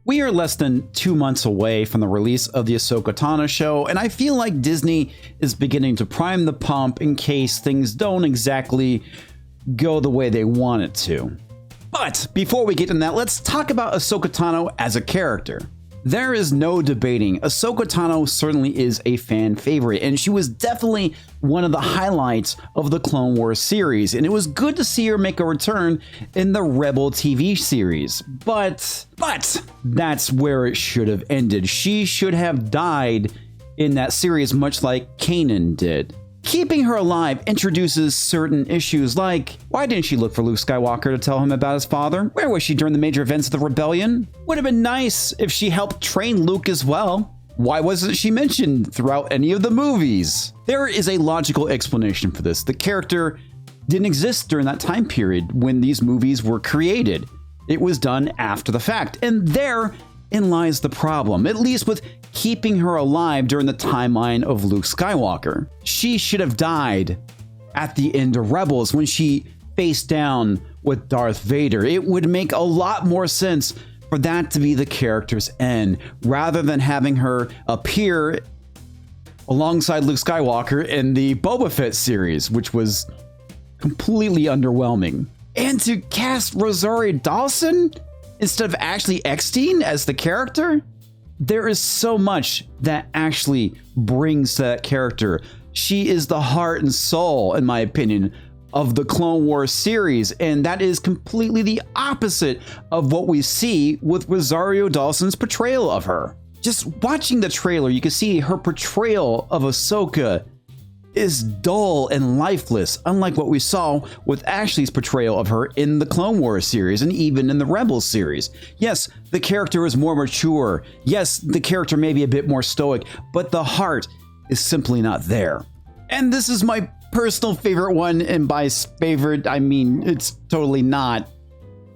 We are less than 2 months away from the release of the Ahsoka Tano show, and I feel like Disney is beginning to prime the pump in case things don't exactly go the way they want it to. But before we get into that, let's talk about Ahsoka Tano as a character. There is no debating, Ahsoka Tano certainly is a fan favorite, and she was definitely one of the highlights of the Clone Wars series, and it was good to see her make a return in the Rebel TV series. But that's where it should have ended. She should have died in that series, much like Kanan did. Keeping her alive introduces certain issues like, why didn't she look for Luke Skywalker to tell him about his father? Where was she during the major events of the rebellion? Would have been nice if she helped train Luke as well. Why wasn't she mentioned throughout any of the movies? There is a logical explanation for this. The character didn't exist during that time period when these movies were created. It was done after the fact, and therein lies the problem, at least with keeping her alive during the timeline of Luke Skywalker. She should have died at the end of Rebels when she faced down with Darth Vader. It would make a lot more sense for that to be the character's end, rather than having her appear alongside Luke Skywalker in the Boba Fett series, which was completely underwhelming. And to cast Rosario Dawson instead of Ashley Eckstein as the character? There is so much that actually brings to that character. She is the heart and soul, in my opinion, of the Clone Wars series, and that is completely the opposite of what we see with Rosario Dawson's portrayal of her. Just watching the trailer, you can see her portrayal of Ahsoka is dull and lifeless, unlike what we saw with Ashley's portrayal of her in the Clone Wars series and even in the Rebels series. Yes, the character is more mature. Yes, the character may be a bit more stoic, but the heart is simply not there. And this is my personal favorite one, and by favorite, I mean it's totally not.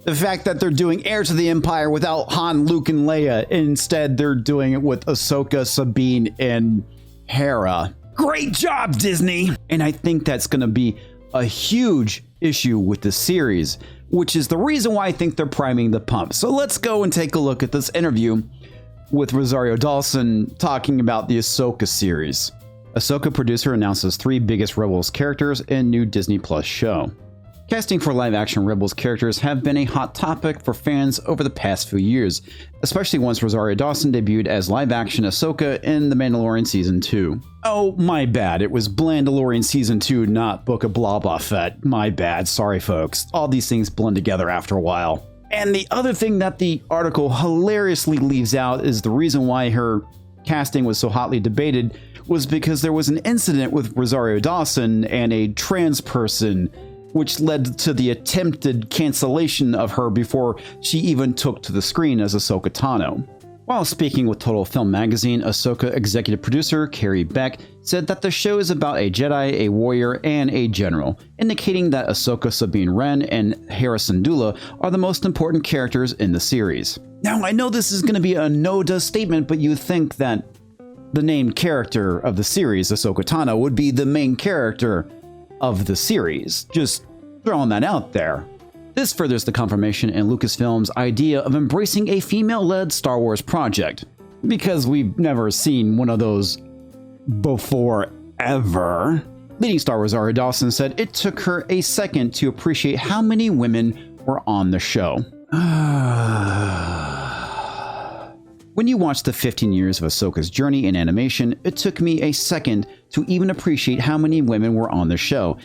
The fact that they're doing Heir to the Empire without Han, Luke, and Leia, instead they're doing it with Ahsoka, Sabine, and Hera. Great job, Disney! And I think that's going to be a huge issue with the series, which is the reason why I think they're priming the pump. So let's go and take a look at this interview with Rosario Dawson talking about the Ahsoka series. Ahsoka producer announces 3 biggest Rebels characters in new Disney Plus show. Casting for live-action Rebels characters have been a hot topic for fans over the past few years, especially once Rosario Dawson debuted as live-action Ahsoka in The Mandalorian Season 2. Oh, my bad. It was Blandalorian Season 2, not Book of Boba Fett. My bad. Sorry, folks. All these things blend together after a while. And the other thing that the article hilariously leaves out is the reason why her casting was so hotly debated was because there was an incident with Rosario Dawson and a trans person, which led to the attempted cancellation of her before she even took to the screen as Ahsoka Tano. While speaking with Total Film Magazine, Ahsoka executive producer Carrie Beck said that the show is about a Jedi, a warrior, and a general, indicating that Ahsoka, Sabine Wren, and Hera Syndulla are the most important characters in the series. Now, I know this is going to be a no-duh statement, but you think that the named character of the series, Ahsoka Tano, would be the main character of the series. Just throwing that out there. This furthers the confirmation in Lucasfilm's idea of embracing a female-led Star Wars project, because we've never seen one of those before ever. Leading star Rosario Dawson said it took her a second to appreciate how many women were on the show. When you watch the 15 years of Ahsoka's journey in animation, it took me a second to even appreciate how many women were on the show.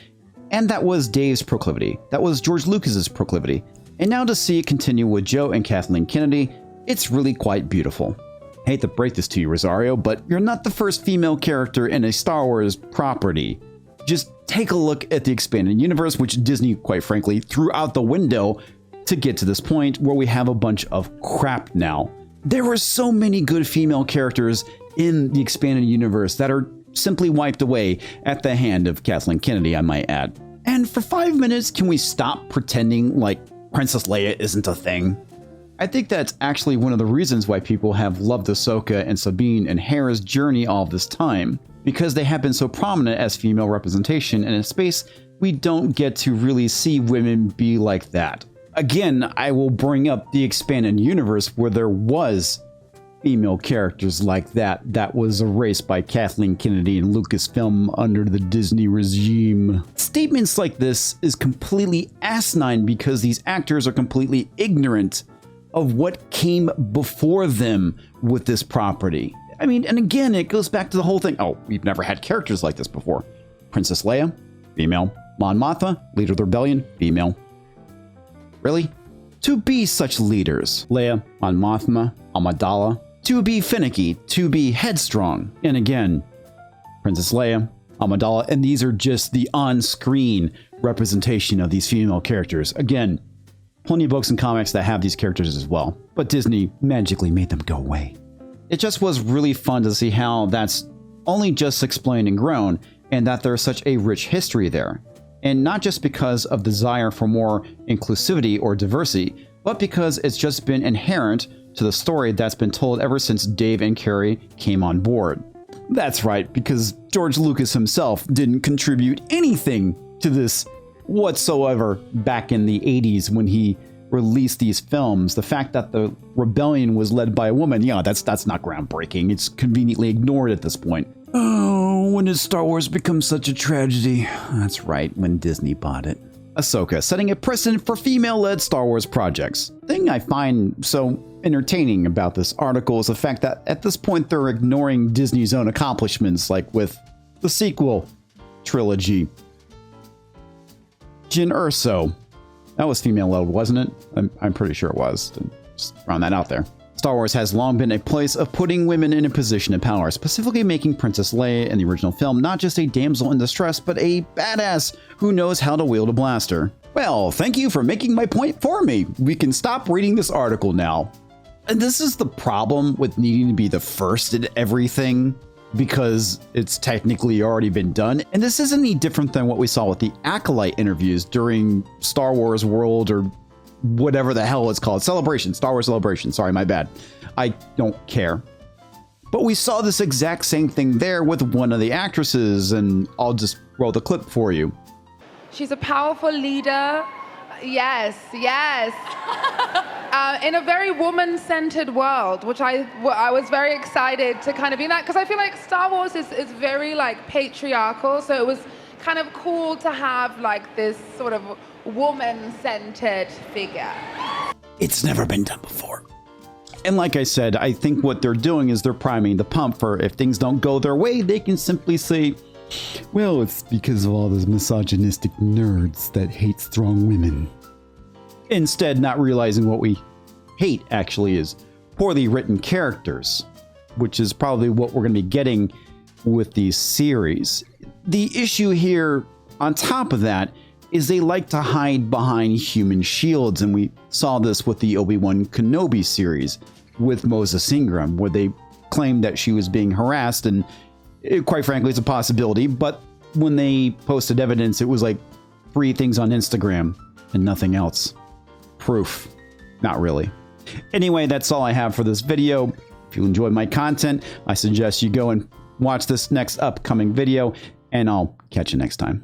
And that was Dave's proclivity. That was George Lucas's proclivity. And now to see it continue with Joe and Kathleen Kennedy, it's really quite beautiful. I hate to break this to you, Rosario, but you're not the first female character in a Star Wars property. Just take a look at the expanded universe, which Disney, quite frankly, threw out the window to get to this point where we have a bunch of crap now. There were so many good female characters in the expanded universe that are simply wiped away at the hand of Kathleen Kennedy, I might add. And for 5 minutes, can we stop pretending like Princess Leia isn't a thing? I think that's actually one of the reasons why people have loved Ahsoka and Sabine and Hera's journey all this time, because they have been so prominent as female representation in a space we don't get to really see women be like that. Again, I will bring up the expanded universe where there was female characters like that was erased by Kathleen Kennedy and Lucasfilm under the Disney regime. Statements like this is completely asinine because these actors are completely ignorant of what came before them with this property. I mean, and again, it goes back to the whole thing. Oh, we've never had characters like this before. Princess Leia, female. Mon Mothma, leader of the rebellion, female. Really? To be such leaders. Leia, Mon Mothma, Amidala. To be finicky, to be headstrong. And again, Princess Leia, Amidala, and these are just the on-screen representation of these female characters. Again, plenty of books and comics that have these characters as well, but Disney magically made them go away. It just was really fun to see how that's only just explained and grown, and that there's such a rich history there. And not just because of desire for more inclusivity or diversity, but because it's just been inherent to the story that's been told ever since Dave and Carrie came on board. That's right, because George Lucas himself didn't contribute anything to this whatsoever back in the 80s when he released these films. The fact that the rebellion was led by a woman, yeah, that's not groundbreaking. It's conveniently ignored at this point. Oh, when did Star Wars become such a tragedy? That's right, when Disney bought it. Ahsoka, setting a precedent for female-led Star Wars projects. The thing I find so entertaining about this article is the fact that at this point they're ignoring Disney's own accomplishments, like with the sequel trilogy. Jyn Erso. That was female-led, wasn't it? I'm pretty sure it was. Just throwing that out there. Star Wars has long been a place of putting women in a position of power, specifically making Princess Leia in the original film not just a damsel in distress, but a badass who knows how to wield a blaster. Well, thank you for making my point for me. We can stop reading this article now. And this is the problem with needing to be the first in everything, because it's technically already been done. And this isn't any different than what we saw with the Acolyte interviews during Star Wars World or whatever the hell it's called. Celebration, Star Wars Celebration. Sorry, my bad. I don't care. But we saw this exact same thing there with one of the actresses, and I'll just roll the clip for you. She's a powerful leader. Yes. In a very woman-centered world, which I was very excited to kind of be in that, because I feel like Star Wars is very like patriarchal, so it was kind of cool to have like this sort of woman-centered figure. It's never been done before. And like I said, I think what they're doing is they're priming the pump for if things don't go their way, they can simply say, well, it's because of all those misogynistic nerds that hate strong women. Instead, not realizing what we hate actually is poorly written characters, which is probably what we're going to be getting with these series. The issue here, on top of that, is they like to hide behind human shields, and we saw this with the Obi-Wan Kenobi series with Moses Ingram, where they claimed that she was being harassed, and quite frankly, it's a possibility, but when they posted evidence, it was like 3 things on Instagram and nothing else. Proof. Not really. Anyway, that's all I have for this video. If you enjoyed my content, I suggest you go and watch this next upcoming video, and I'll catch you next time.